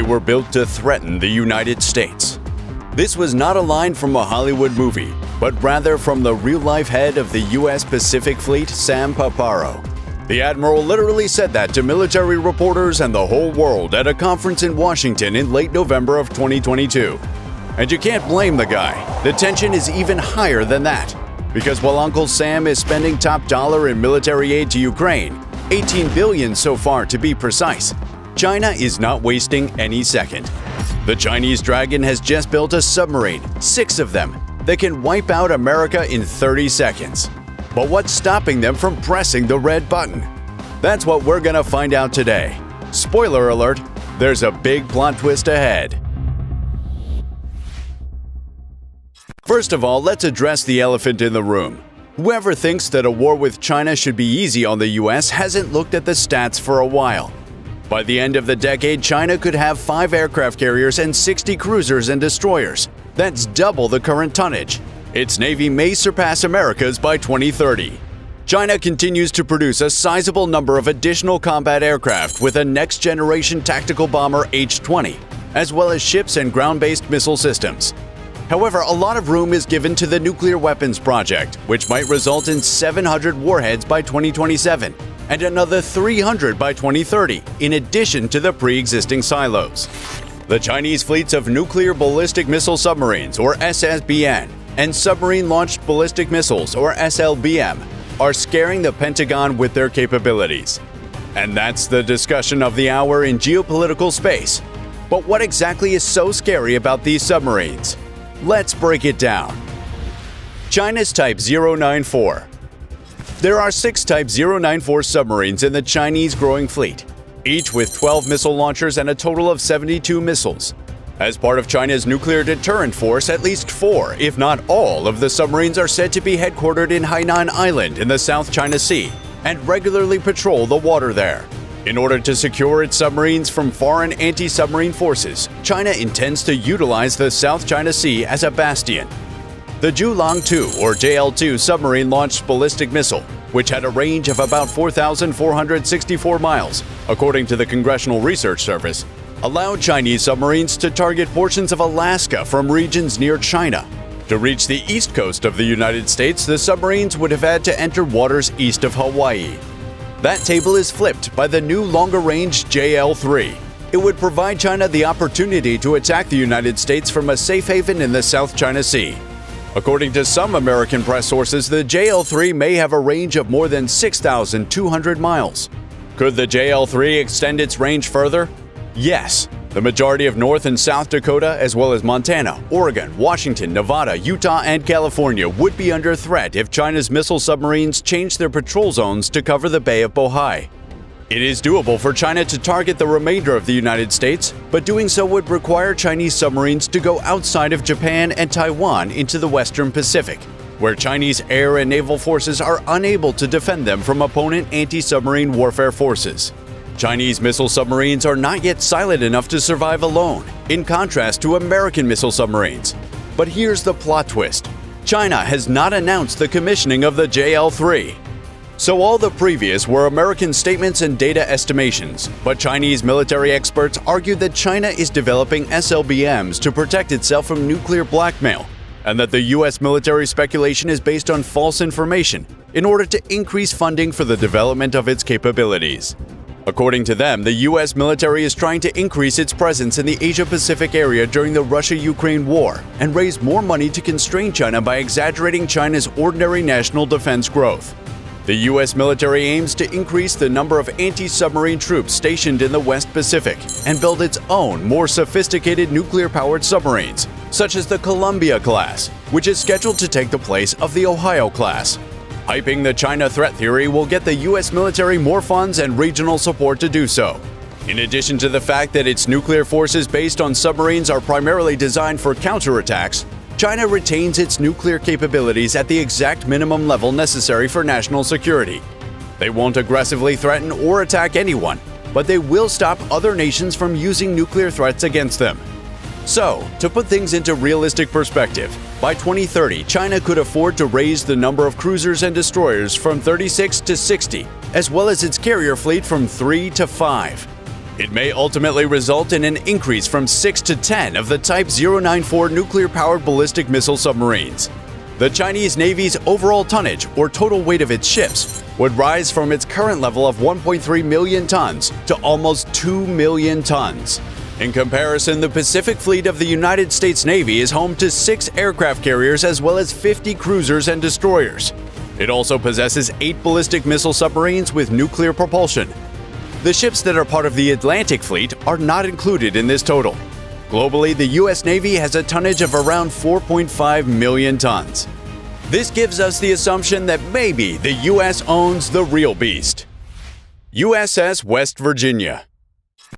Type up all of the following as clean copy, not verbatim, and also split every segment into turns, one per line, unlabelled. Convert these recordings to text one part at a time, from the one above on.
were built to threaten the United States. This was not a line from a Hollywood movie, but rather from the real-life head of the U.S. Pacific Fleet, Sam Paparo. The admiral literally said that to military reporters and the whole world at a conference in Washington in late November of 2022. And you can't blame the guy. The tension is even higher than that. Because while Uncle Sam is spending top dollar in military aid to Ukraine, $18 billion so far to be precise, China is not wasting any second. The Chinese Dragon has just built a submarine, 6 of them, that can wipe out America in 30 seconds. But what's stopping them from pressing the red button? That's what we're gonna find out today. Spoiler alert, there's a big plot twist ahead. First of all, let's address the elephant in the room. Whoever thinks that a war with China should be easy on the US hasn't looked at the stats for a while. By the end of the decade, China could have 5 aircraft carriers and 60 cruisers and destroyers. That's double the current tonnage. Its navy may surpass America's by 2030. China continues to produce a sizable number of additional combat aircraft with a next-generation tactical bomber H-20, as well as ships and ground-based missile systems. However, a lot of room is given to the nuclear weapons project, which might result in 700 warheads by 2027 and another 300 by 2030, in addition to the pre-existing silos. The Chinese fleets of nuclear ballistic missile submarines, or SSBN, and submarine-launched ballistic missiles, or SLBM, are scaring the Pentagon with their capabilities. And that's the discussion of the hour in geopolitical space. But what exactly is so scary about these submarines? Let's break it down. China's Type 094. There are 6 Type 094 submarines in the Chinese growing fleet, each with 12 missile launchers and a total of 72 missiles. As part of China's nuclear deterrent force, at least 4, if not all, of the submarines are said to be headquartered in Hainan Island in the South China Sea and regularly patrol the water there. In order to secure its submarines from foreign anti-submarine forces, China intends to utilize the South China Sea as a bastion. The Zhulang-2, or JL-2 submarine-launched ballistic missile, which had a range of about 4,464 miles, according to the Congressional Research Service, allowed Chinese submarines to target portions of Alaska from regions near China. To reach the east coast of the United States, the submarines would have had to enter waters east of Hawaii. That table is flipped by the new longer-range JL-3. It would provide China the opportunity to attack the United States from a safe haven in the South China Sea. According to some American press sources, the JL-3 may have a range of more than 6,200 miles. Could the JL-3 extend its range further? Yes. The majority of North and South Dakota, as well as Montana, Oregon, Washington, Nevada, Utah, and California would be under threat if China's missile submarines changed their patrol zones to cover the Bay of Bohai. It is doable for China to target the remainder of the United States, but doing so would require Chinese submarines to go outside of Japan and Taiwan into the Western Pacific, where Chinese air and naval forces are unable to defend them from opponent anti-submarine warfare forces. Chinese missile submarines are not yet silent enough to survive alone, in contrast to American missile submarines. But here's the plot twist. China has not announced the commissioning of the JL-3. So all the previous were American statements and data estimations, but Chinese military experts argued that China is developing SLBMs to protect itself from nuclear blackmail, and that the U.S. military speculation is based on false information in order to increase funding for the development of its capabilities. According to them, the U.S. military is trying to increase its presence in the Asia-Pacific area during the Russia-Ukraine war and raise more money to constrain China by exaggerating China's ordinary national defense growth. The U.S. military aims to increase the number of anti-submarine troops stationed in the West Pacific and build its own, more sophisticated nuclear-powered submarines, such as the Columbia class, which is scheduled to take the place of the Ohio class. Hyping the China threat theory will get the U.S. military more funds and regional support to do so. In addition to the fact that its nuclear forces based on submarines are primarily designed for counterattacks, China retains its nuclear capabilities at the exact minimum level necessary for national security. They won't aggressively threaten or attack anyone, but they will stop other nations from using nuclear threats against them. So, to put things into realistic perspective, by 2030, China could afford to raise the number of cruisers and destroyers from 36 to 60, as well as its carrier fleet from 3 to 5. It may ultimately result in an increase from 6 to 10 of the Type 094 nuclear-powered ballistic missile submarines. The Chinese Navy's overall tonnage, or total weight of its ships, would rise from its current level of 1.3 million tons to almost 2 million tons. In comparison, the Pacific Fleet of the United States Navy is home to 6 aircraft carriers as well as 50 cruisers and destroyers. It also possesses 8 ballistic missile submarines with nuclear propulsion. The ships that are part of the Atlantic Fleet are not included in this total. Globally, the U.S. Navy has a tonnage of around 4.5 million tons. This gives us the assumption that maybe the U.S. owns the real beast. USS West Virginia.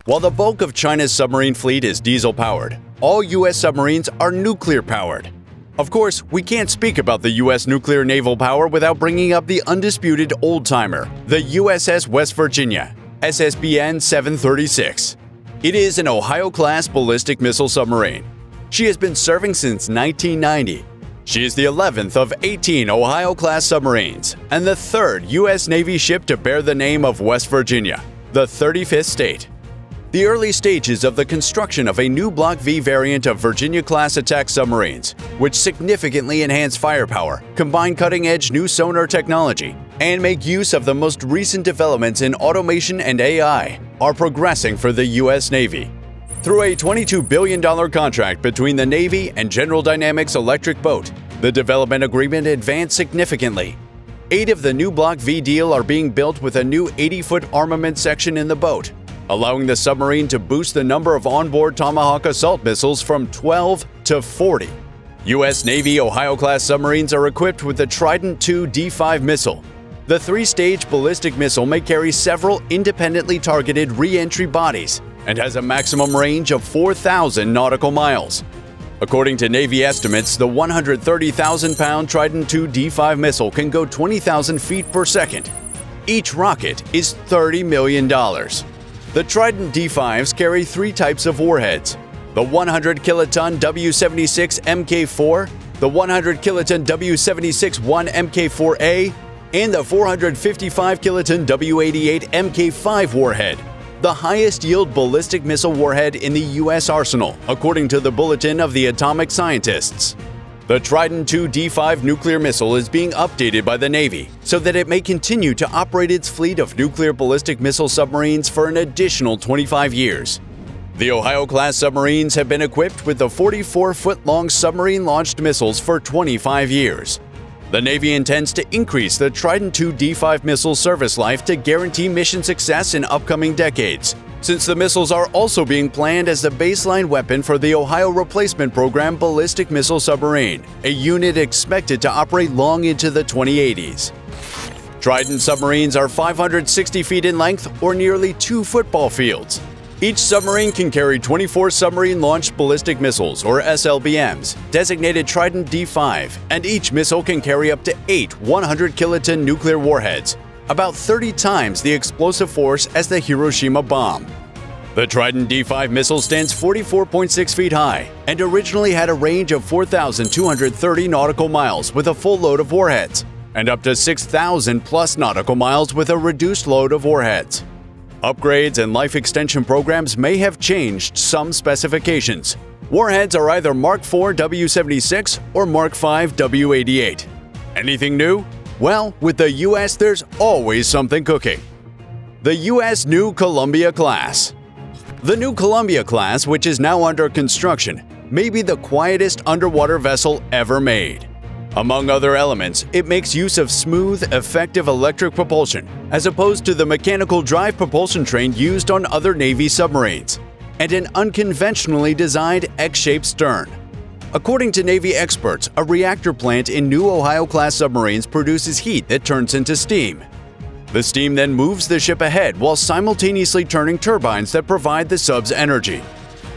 While the bulk of China's submarine fleet is diesel-powered, all U.S. submarines are nuclear-powered. Of course, we can't speak about the U.S. nuclear naval power without bringing up the undisputed old-timer, the USS West Virginia, SSBN 736. It is an Ohio-class ballistic missile submarine. She has been serving since 1990. She is the 11th of 18 Ohio-class submarines and the 3rd U.S. Navy ship to bear the name of West Virginia, the 35th state. The early stages of the construction of a new Block V variant of Virginia-class attack submarines, which significantly enhance firepower, combine cutting-edge new sonar technology, and make use of the most recent developments in automation and AI, are progressing for the U.S. Navy. Through a $22 billion contract between the Navy and General Dynamics Electric Boat, the development agreement advanced significantly. 8 of the new Block V deal are being built with a new 80-foot armament section in the boat, allowing the submarine to boost the number of onboard Tomahawk assault missiles from 12 to 40. U.S. Navy Ohio-class submarines are equipped with the Trident II D5 missile. The 3-stage ballistic missile may carry several independently targeted re-entry bodies and has a maximum range of 4,000 nautical miles. According to Navy estimates, the 130,000-pound Trident II D5 missile can go 20,000 feet per second. Each rocket is $30 million. The Trident D5s carry 3 types of warheads: the 100-kiloton W76 Mk4, the 100-kiloton W76-1 Mk4A, and the 455-kiloton W88 Mk5 warhead, the highest-yield ballistic missile warhead in the U.S. arsenal, according to the Bulletin of the Atomic Scientists. The Trident II D5 nuclear missile is being updated by the Navy so that it may continue to operate its fleet of nuclear ballistic missile submarines for an additional 25 years. The Ohio-class submarines have been equipped with the 44-foot-long submarine-launched missiles for 25 years. The Navy intends to increase the Trident II D5 missile service life to guarantee mission success in upcoming decades, since the missiles are also being planned as the baseline weapon for the Ohio Replacement Program ballistic missile submarine, a unit expected to operate long into the 2080s. Trident submarines are 560 feet in length, or nearly 2 football fields. Each submarine can carry 24 submarine-launched ballistic missiles, or SLBMs, designated Trident D5, and each missile can carry up to 8 100-kiloton nuclear warheads, about 30 times the explosive force as the Hiroshima bomb. The Trident D5 missile stands 44.6 feet high and originally had a range of 4,230 nautical miles with a full load of warheads, and up to 6,000 plus nautical miles with a reduced load of warheads. Upgrades and life extension programs may have changed some specifications. Warheads are either Mark IV W76 or Mark V W88. Anything new? Well, with the U.S., there's always something cooking. The U.S. New Columbia Class. The New Columbia Class, which is now under construction, may be the quietest underwater vessel ever made. Among other elements, it makes use of smooth, effective electric propulsion, as opposed to the mechanical drive propulsion train used on other Navy submarines, and an unconventionally designed X-shaped stern. According to Navy experts, a reactor plant in new Ohio-class submarines produces heat that turns into steam. The steam then moves the ship ahead while simultaneously turning turbines that provide the sub's energy.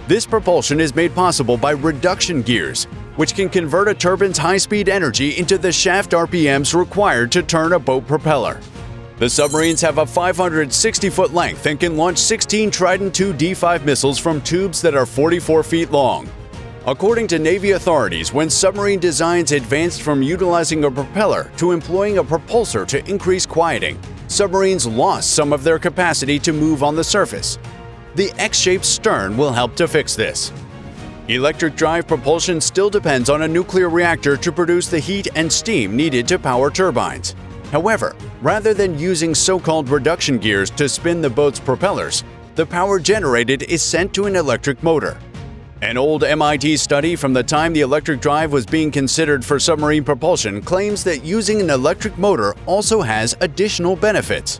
This propulsion is made possible by reduction gears, which can convert a turbine's high-speed energy into the shaft RPMs required to turn a boat propeller. The submarines have a 560-foot length and can launch 16 Trident II D5 missiles from tubes that are 44 feet long. According to Navy authorities, when submarine designs advanced from utilizing a propeller to employing a propulsor to increase quieting, submarines lost some of their capacity to move on the surface. The X-shaped stern will help to fix this. Electric drive propulsion still depends on a nuclear reactor to produce the heat and steam needed to power turbines. However, rather than using so-called reduction gears to spin the boat's propellers, the power generated is sent to an electric motor. An old MIT study from the time the electric drive was being considered for submarine propulsion claims that using an electric motor also has additional benefits.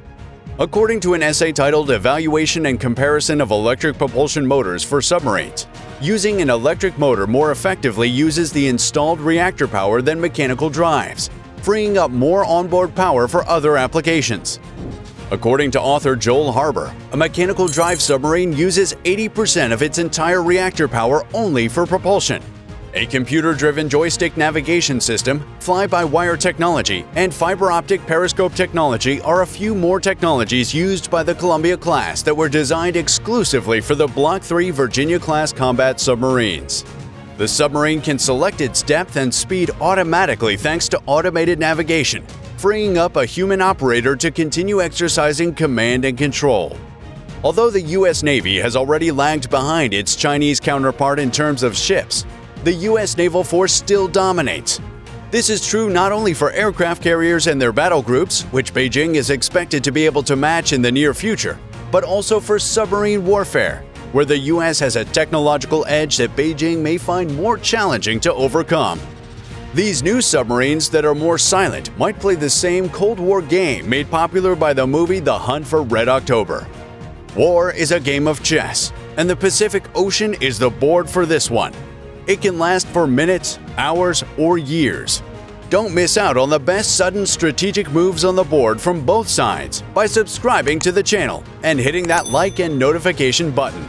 According to an essay titled Evaluation and Comparison of Electric Propulsion Motors for Submarines, using an electric motor more effectively uses the installed reactor power than mechanical drives, freeing up more onboard power for other applications. According to author Joel Harbour, a mechanical drive submarine uses 80% of its entire reactor power only for propulsion. A computer-driven joystick navigation system, fly-by-wire technology, and fiber-optic periscope technology are a few more technologies used by the Columbia-class that were designed exclusively for the Block III Virginia-class combat submarines. The submarine can select its depth and speed automatically thanks to automated navigation, freeing up a human operator to continue exercising command and control. Although the U.S. Navy has already lagged behind its Chinese counterpart in terms of ships, the U.S. naval force still dominates. This is true not only for aircraft carriers and their battle groups, which Beijing is expected to be able to match in the near future, but also for submarine warfare, where the U.S. has a technological edge that Beijing may find more challenging to overcome. These new submarines that are more silent might play the same Cold War game made popular by the movie The Hunt for Red October. War is a game of chess, and the Pacific Ocean is the board for this one. It can last for minutes, hours, or years. Don't miss out on the best sudden strategic moves on the board from both sides by subscribing to the channel and hitting that like and notification button.